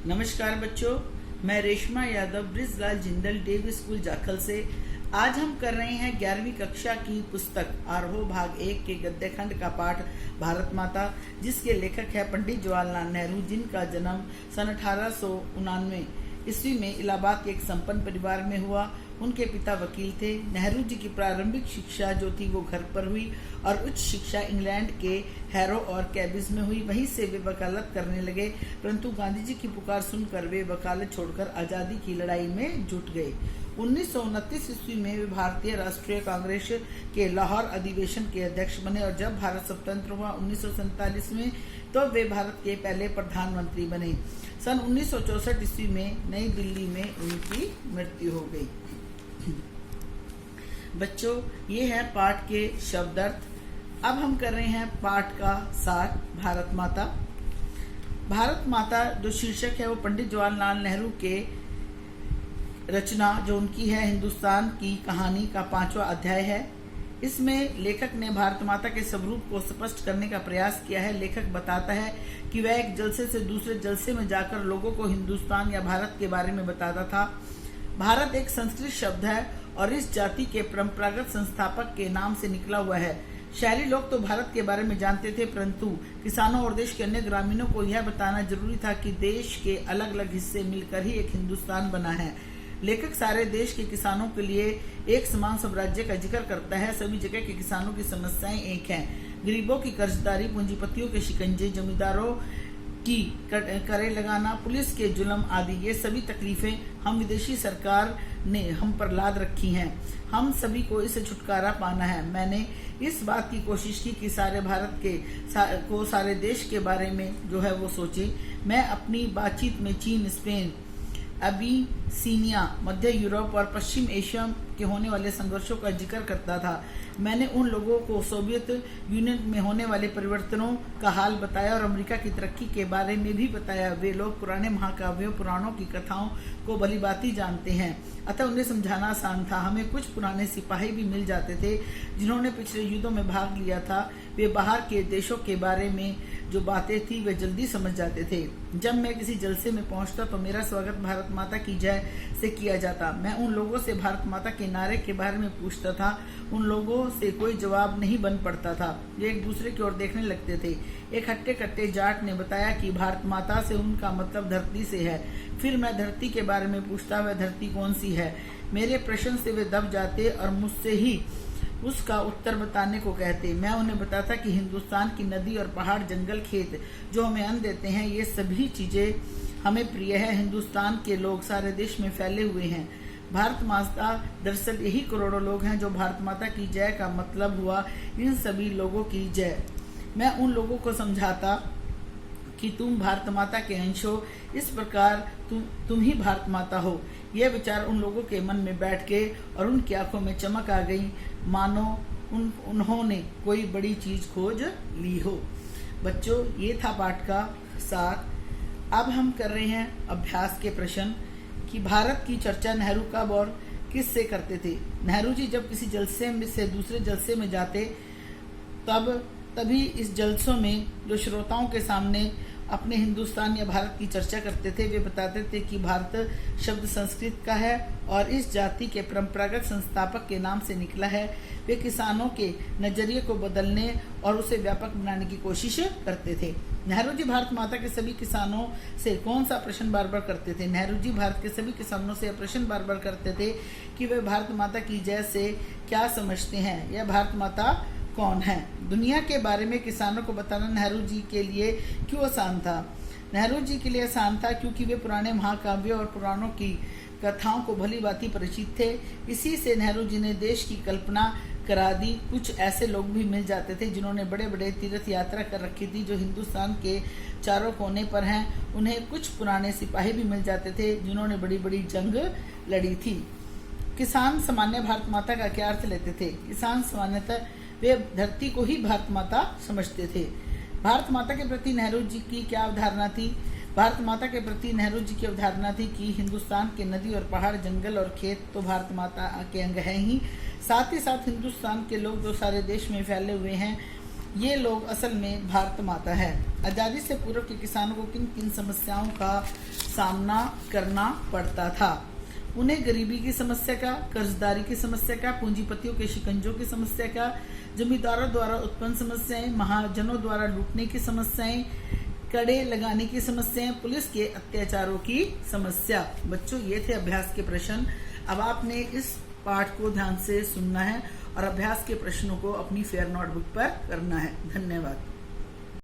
नमस्कार बच्चों, मैं रेशमा यादव ब्रिजलाल जिंदल डेवी स्कूल जाखल से। आज हम कर रहे हैं 11वीं कक्षा की पुस्तक आरोह भाग 1 के गद्य खंड का पाठ भारत माता, जिसके लेखक है पंडित जवाहरलाल नेहरू, जिनका जन्म सन 1899 ईस्वी में इलाहाबाद के एक संपन्न परिवार में हुआ। उनके पिता वकील थे। नेहरू जी की प्रारंभिक शिक्षा जो थी वो घर पर हुई और उच्च शिक्षा इंग्लैंड के हैरो और कैबिज में हुई। वहीं से वे वकालत करने लगे, परंतु गांधी जी की पुकार सुनकर वे वकालत छोड़कर आज़ादी की लड़ाई में जुट गए। 1929 ईस्वी में वे भारतीय राष्ट्रीय कांग्रेस के लाहौर अधिवेशन के अध्यक्ष बने और जब भारत स्वतंत्र हुआ 1947 में, तो वे भारत के पहले प्रधानमंत्री बने। सन 1964 ईस्वी में नई दिल्ली में उनकी मृत्यु हो गई। बच्चों, ये है पाठ के शब्दार्थ। अब हम कर रहे हैं पाठ का सार, भारत माता। भारत माता जो शीर्षक है वो पंडित जवाहरलाल नेहरू के रचना जो उनकी है हिंदुस्तान की कहानी का 5वां अध्याय है। इसमें लेखक ने भारत माता के स्वरूप को स्पष्ट करने का प्रयास किया है। लेखक बताता है कि वह एक जलसे से दूसरे जलसे में जाकर लोगों को हिंदुस्तान या भारत के बारे में बताता था। भारत एक संस्कृत शब्द है और इस जाति के परंपरागत संस्थापक के नाम से निकला हुआ है। शहरी लोग तो भारत के बारे में जानते थे, परंतु किसानों और देश के अन्य ग्रामीणों को यह बताना जरूरी था कि देश के अलग अलग हिस्से मिलकर ही एक हिंदुस्तान बना है। लेखक सारे देश के किसानों के लिए एक समान स्वराज्य का जिक्र करता है। सभी जगह के किसानों की समस्याएं एक हैं। गरीबों की कर्जदारी, पूंजीपतियों के शिकंजे, जमींदारों की करे लगाना, पुलिस के जुल्म आदि, ये सभी तकलीफें हम विदेशी सरकार ने हम पर लाद रखी हैं। हम सभी को इससे छुटकारा पाना है। मैंने इस बात की कोशिश की कि सारे भारत के सारे देश के बारे में जो है वो सोचे। मैं अपनी बातचीत में चीन, स्पेन, अबीसीनिया, मध्य यूरोप और पश्चिम एशिया के होने वाले संघर्षों का जिक्र करता था। मैंने उन लोगों को सोवियत यूनियन में होने वाले परिवर्तनों का हाल बताया और अमेरिका की तरक्की के बारे में भी बताया। वे लोग पुराने महाकाव्यों, पुराणों की कथाओं को भलीभांति जानते हैं, अतः उन्हें समझाना आसान था। हमें कुछ पुराने सिपाही भी मिल जाते थे जिन्होंने पिछले युद्धों में भाग लिया था। वे बाहर के देशों के बारे में जो बातें थी वे जल्दी समझ जाते थे। जब मैं किसी जलसे में पहुंचता तो मेरा स्वागत भारत माता की जय से किया जाता। मैं उन लोगों से भारत माता के नारे के बारे में पूछता था। उन लोगों से कोई जवाब नहीं बन पड़ता था। वे एक दूसरे की ओर देखने लगते थे। एक हट्टे कट्टे जाट ने बताया कि भारत माता से उनका मतलब धरती से है। फिर मैं धरती के बारे में पूछता, वह धरती कौन सी है। मेरे प्रश्न से वे दब जाते और मुझसे ही उसका उत्तर बताने को कहते। मैं उन्हें बताता कि हिंदुस्तान की नदी और पहाड़, जंगल, खेत जो हमें अन्न देते हैं, ये सभी चीजें हमें प्रिय है। हिंदुस्तान के लोग सारे देश में फैले हुए हैं। भारत माता दरअसल यही करोड़ों लोग हैं जो भारत माता की जय का मतलब हुआ इन सभी लोगों की जय। मैं उन लोगों को समझाता कि तुम भारत माता के अंश हो, इस प्रकार तुम ही भारत माता हो। यह विचार उन लोगों के मन में बैठ गए और उनकी आंखों में चमक आ गई, मानो उन्होंने कोई बड़ी चीज खोज ली हो। बच्चों, ये था पाठ का सार। अब हम कर रहे हैं अभ्यास के प्रश्न कि भारत की चर्चा नेहरू कब और किससे करते थे। नेहरू जी जब किसी जलसे से दूसरे जलसे में जाते तभी इस जलसों में जो श्रोताओं के सामने अपने हिंदुस्तान या भारत की चर्चा करते थे, वे बताते थे कि भारत शब्द संस्कृत का है और इस जाति के परंपरागत संस्थापक के नाम से निकला है। वे किसानों के नजरिए को बदलने और उसे व्यापक बनाने की कोशिश करते थे। नेहरू जी भारत माता के सभी किसानों से कौन सा प्रश्न बार बार करते थे। नेहरू जी भारत के सभी किसानों से प्रश्न बार बार करते थे कि वे भारत माता की जय से क्या समझते हैं, यह भारत माता कौन है। दुनिया के बारे में किसानों को बताना नेहरू जी के लिए क्यों आसान था। नेहरू जी के लिए आसान था क्योंकि वे पुराने महाकाव्यों और पुराणों की कथाओं को भली भांति परिचित थे। इसी से नेहरू जी ने देश की कल्पना करा दी। कुछ ऐसे लोग भी मिल जाते थे जिन्होंने बड़े बड़े तीर्थ यात्रा कर रखी थी, जो हिंदुस्तान के चारों कोने पर हैं। उन्हें कुछ पुराने सिपाही भी मिल जाते थे जिन्होंने बड़ी बड़ी जंग लड़ी थी। किसान सामान्य भारत माता का क्या अर्थ लेते थे। किसान सामान्यतः वे धरती को ही भारत माता समझते थे। भारत माता के प्रति नेहरू जी की क्या अवधारणा थी। भारत माता के प्रति नेहरू जी की अवधारणा थी कि हिंदुस्तान के नदी और पहाड़, जंगल और खेत तो भारत माता के अंग हैं ही, साथ ही साथ हिंदुस्तान के लोग जो सारे देश में फैले हुए हैं ये लोग असल में भारत माता है। आजादी से पूर्व के किसानों को किन किन समस्याओं का सामना करना पड़ता था? उन्हें गरीबी की समस्या का, कर्जदारी की समस्या का, पूंजीपतियों के शिकंजों की समस्या का, जमींदारों द्वारा उत्पन्न समस्याएं, महाजनों द्वारा लूटने की समस्याएं, कड़े लगाने की समस्याएं, पुलिस के अत्याचारों की समस्या। बच्चों, ये थे अभ्यास के प्रश्न। अब आपने इस पाठ को ध्यान से सुनना है और अभ्यास के प्रश्नों को अपनी फेयर नोटबुक पर करना है। धन्यवाद।